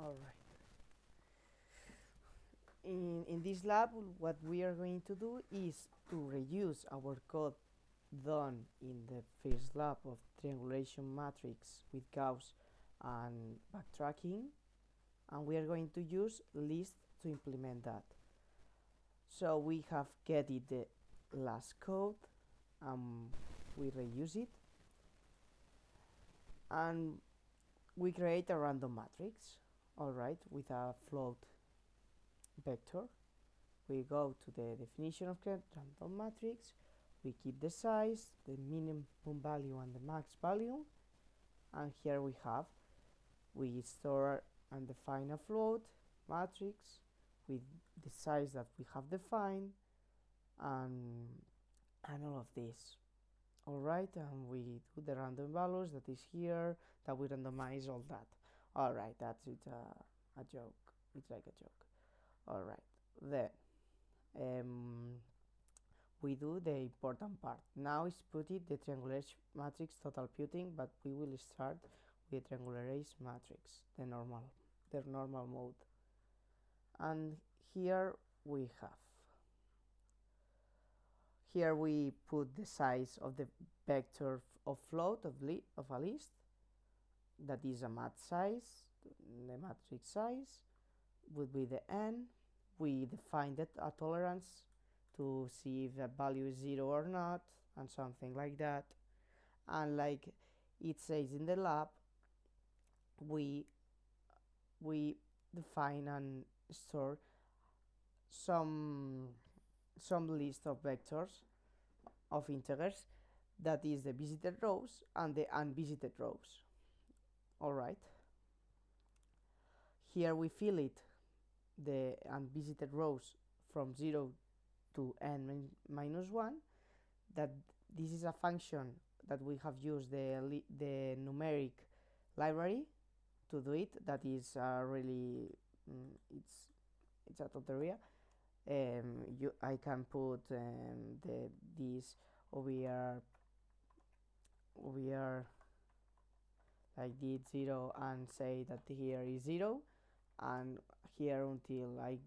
Alright. In this lab, what we are going to do is to reuse our code done in the first lab of triangulation matrix with Gauss and backtracking, and we are going to use list to implement that. So we have getted the last code, we reuse it, and we create a random matrix, alright, with a float vector. We go to the definition of random matrix, we keep the size, the minimum value and the max value, and here we store and define a float matrix with the size that we have defined and all of this. Alright, and we do the random values that is here, that we randomize all that. Alright, that's it, a joke. It's like a joke. Alright, then we do the important part. Now is put it the triangulation matrix total putting, but we will start with triangulation matrix, the normal mode. And here we put the size of the vector of float of a list, that is a mat size. The matrix size would be the n. We define that a tolerance to see if the value is 0 or not, and something like that. And like it says in the lab, we define and store some list of vectors of integers, that is the visited rows and the unvisited rows. Alright, here we fill it, the unvisited rows, from 0 to n minus 1. That this is a function that we have used the numeric library to do it. That is really it's a tutorial. I can put this over here like did 0 and say that here is 0, and here until I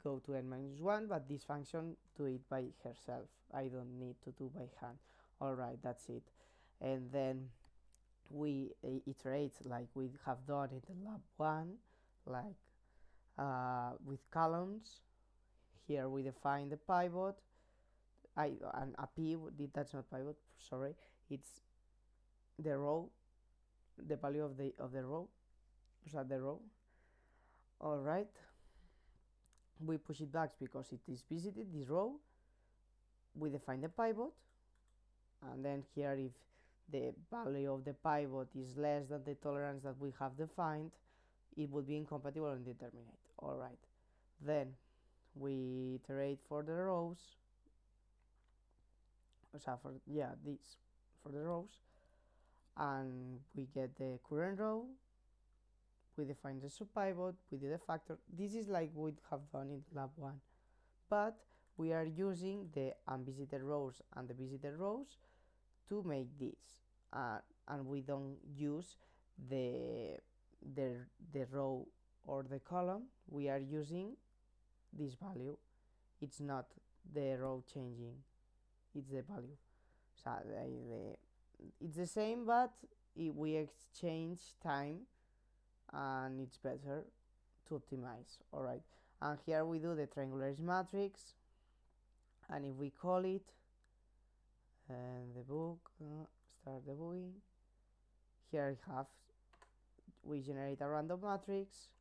go to n minus 1, but this function do it by herself. I don't need to do by hand. Alright, that's it. And then we iterate like we have done in the lab 1, like with columns. Here we define the pivot, and a p, that's not pivot, sorry, it's the row, the value of the row, so the row. Alright, we push it back because it is visited, this row. We define the pivot, and then here if the value of the pivot is less than the tolerance that we have defined, it would be incompatible and determinate. Alright, then we iterate for the rows, so for the rows, and we get the current row. We define the subpivot, we do the factor. This is like we have done in lab 1, but we are using the unvisited rows and the visited rows to make this, and we don't use the row or the column. We are using this value. It's not the row changing, it's the value. So it's the same, but we exchange time, and it's better to optimize. Alright, and here we do the triangulation matrix, and if we call it debug, start debugging, here we generate a random matrix,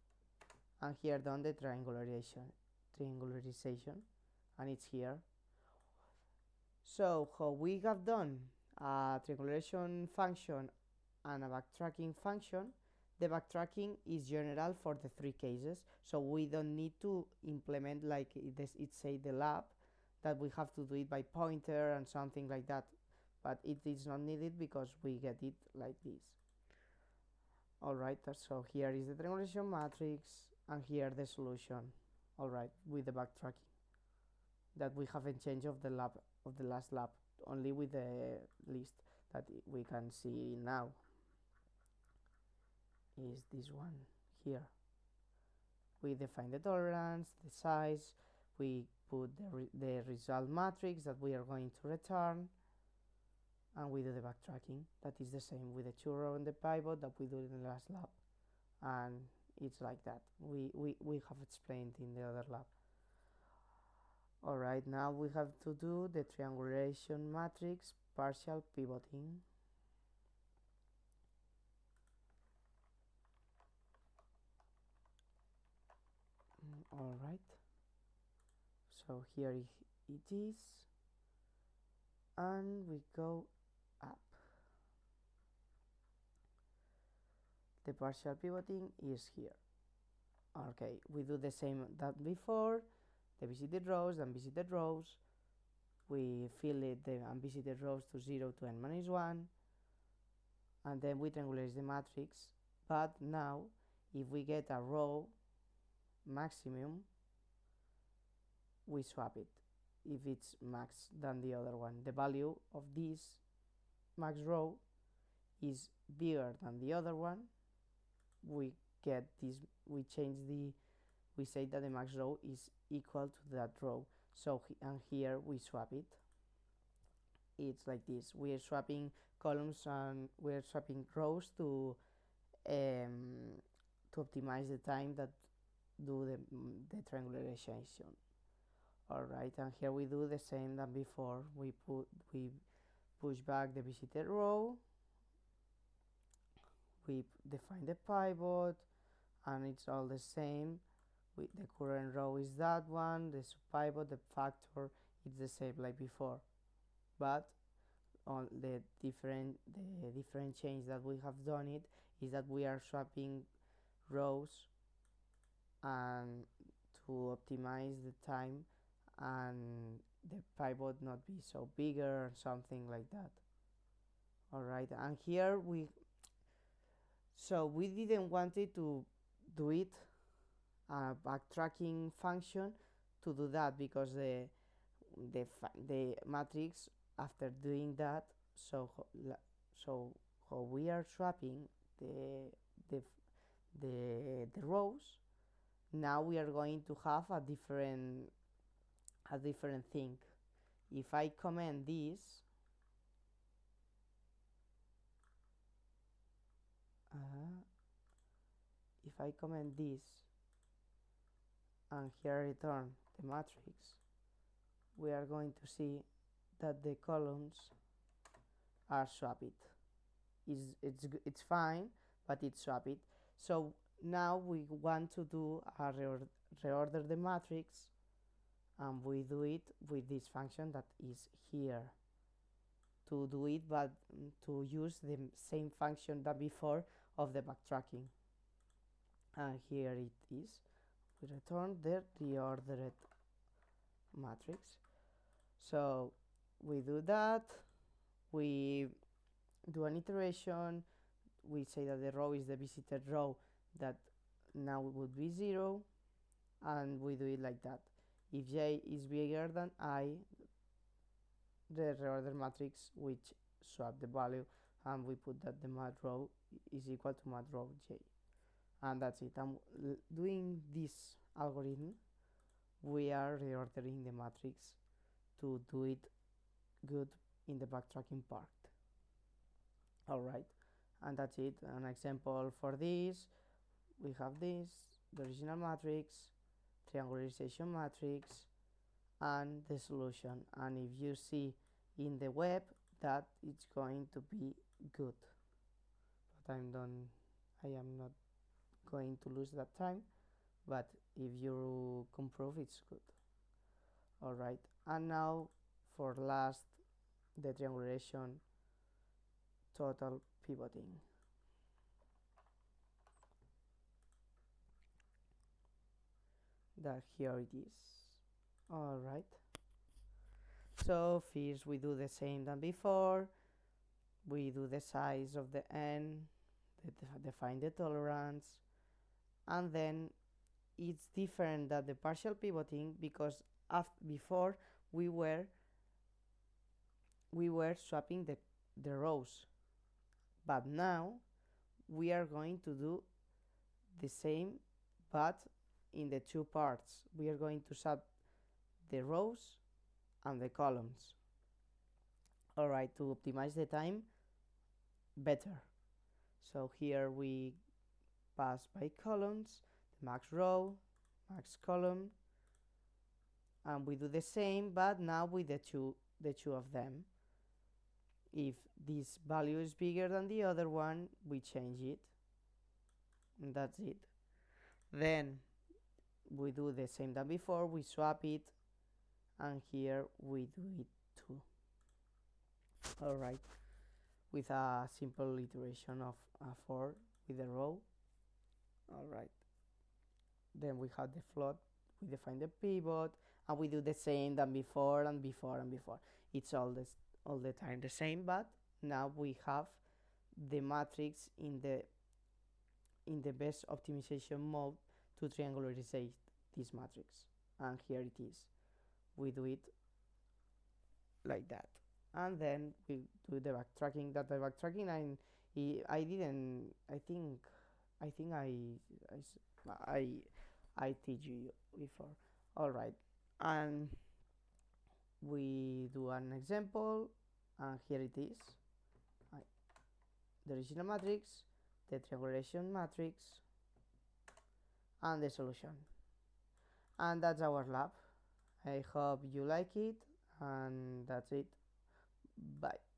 and here done the triangularization, and it's here. So how we have done a triangulation function and a backtracking function. The backtracking is general for the 3 cases, so we don't need to implement like it say the lab, that we have to do it by pointer and something like that, but it is not needed because we get it like this. Alright, so here is the triangulation matrix, and here the solution. Alright, with the backtracking that we haven't changed of the last lab, only with the list that we can see now is this one here. We define the tolerance, the size, we put the result matrix that we are going to return, and we do the backtracking. That is the same with the churro and the pivot that we do in the last lab. And it's like that. We have explained in the other lab. Alright, now we have to do the triangulation matrix partial pivoting. Alright, so here it is, and we go up. The partial pivoting is here. Okay, we do the same that before, the visited rows, the unvisited rows. We fill it the unvisited rows to 0 to n minus 1, and then we triangulate the matrix. But now, if we get a row maximum, we swap it if it's max than the other one. The value of this max row is bigger than the other one. We get this, we say that the max row is equal to that row. So and here we swap it. It's like this. We are swapping columns and we are swapping rows to optimize the time that do the triangulation. Alright, and here we do the same than before. We push back the visited row, we define the pivot, and it's all the same. The current row is that one, the subpivot, the factor, it's the same like before. But on the different change that we have done it is that we are swapping rows and to optimize the time and the pivot not be so bigger or something like that. Alright, and here we didn't want it to do it a backtracking function to do that, because the matrix after doing that, so how we are swapping the rows, now we are going to have a different thing. If I comment this, and here return the matrix, we are going to see that the columns are swapped. It's fine, but it's swapped. So now we want to do a reorder the matrix, and we do it with this function that is here. To do it, but to use the same function that before of the backtracking. And here it is. We return the reordered matrix. So we do that. We do an iteration. We say that the row is the visited row, that now would be 0, and we do it like that. If j is bigger than I, the reorder matrix which swap the value, and we put that the mat row is equal to mat row j, and that's it. And doing this algorithm, we are reordering the matrix to do it good in the backtracking part. Alright, and that's it. An example for this, we have this, the original matrix, triangularization matrix, and the solution. And if you see in the web, that it's going to be good. But I am not going to lose that time, but if you comprove, it's good. Alright, and now for last, the triangulation total pivoting. That here it is. Alright, so first we do the same than before. We do the size of the n, define the tolerance, and then it's different than the partial pivoting, because before we were swapping the rows, but now we are going to do the same, but in the two parts. We are going to sub the rows and the columns. Alright, to optimize the time better. So here we pass by columns, the max row, max column, and we do the same, but now with the two of them. If this value is bigger than the other one, we change it, and that's it. Then we do the same than before, we swap it, and here we do it too. Alright, with a simple iteration of a for with the row. Alright, then we have the float, we define the pivot, and we do the same than before and before and before. It's all the time the same, but now we have the matrix in the best optimization mode to triangularize this matrix, and here it is. We do it like that, and then we do the backtracking. That the backtracking I didn't. I think I teach you before. All right, and we do an example, and here it is. The original matrix, the triangulation matrix, and the solution. And that's our lab. I hope you like it, and that's it. Bye.